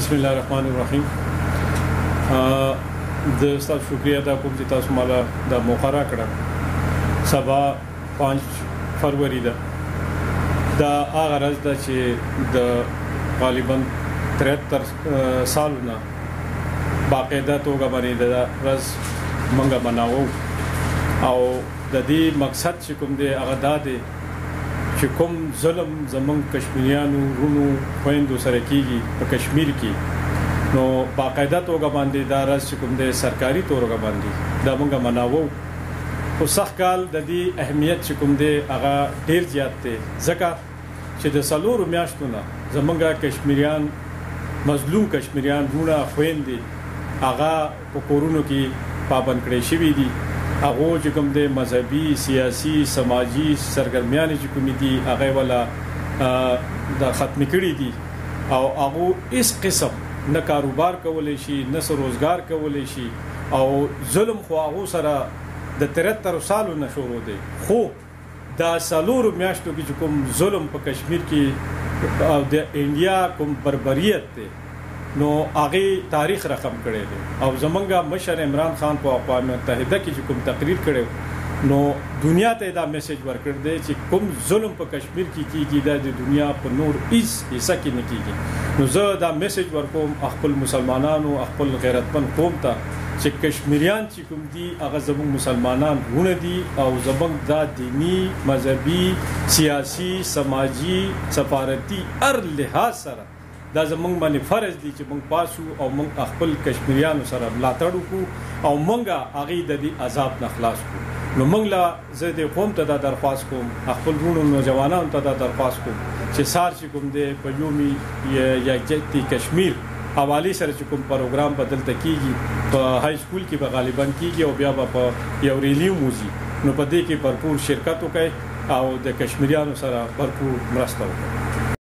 بسم الله الرحمن الرحیم. د تاسو شکریہ ادا کوم چې تاسو مالا د موقع راکړه. سبا 5 فروری ده. دا هغه ورځ ده چې د غالبا 73 سالونه باقاعده توګه باندې د ورځ موږ مناوو او د دې مقصد چې کوم دی هغه دا دی چې کوم ظلم زمونږ کشمیریانو ورونو خویندو سره کیږي په کشمیر کې نو باقاعده توګه باندې دا ورځ چې کوم دی سرکاري توګه باندې دا موږ مناوو. خو سخت کال د دې اهمیت چې کوم دی هغه ډیر زیات دی ځکه چې د څلورو میاشتو نه زمونږ کشمیریان مظلوم کشمیریان ورونه خویندې هغه په کورونو کې پابند کړي شوي دي. هغه چې کوم د مذهبي سیاسي سماجی سرګرمیان چې کوم دي هغه ولا د ختم کړي دي او هغه هیڅ قسم نه کاروبار کولای شي نه روزګار کولای شي او ظلم خو هغه سره د 73 سالو نه شروع دی. خو دا څلورو میاشتو کې کوم ظلم په کشمیر کې او د انډیا کوم بربریت دی نو هغه تاریخ رقم کړی دی او زمونږ مشر عمران خان په اقوام متحده کې کوم تقریر کړو نو دنیا ته دا میسج ورکړ دی چې کوم ظلم په کشمیر کې کیږي د دنیا په نور هیڅ حصہ کې نه کیږي. نو زه دا میسج ورکوم خپل مسلمانانو خپل غیرتمن قوم ته چې کشمیریان چې کوم دي هغه زموږ مسلمانان ونه دي او زموږ دا دینی مذهبي سیاسي سماجی سفارتي هر لحاظ سره دا زمونږ باندې فرض دي چې موږ پاسو او موږ خپل کشمیریانو سره ملاتړ وکړو او موږ هغه د دې عذاب نه خلاص کړو. نو موږ لا زه د قوم ته دا درخواست کوم خپل ورونو نوجوانانو ته دا درخواست کوم چې سار چې کوم دی په یومي یکجهتي کشمیر حواله سره چې کوم پروګرام بدلته کیږي په های سکول کې به غالبا کیږي او بیا په یو ریلی موزي نو په دې کې بھرپور شرکت وکړي او د کشمیریانو سره بھرپور مرسته وکړي.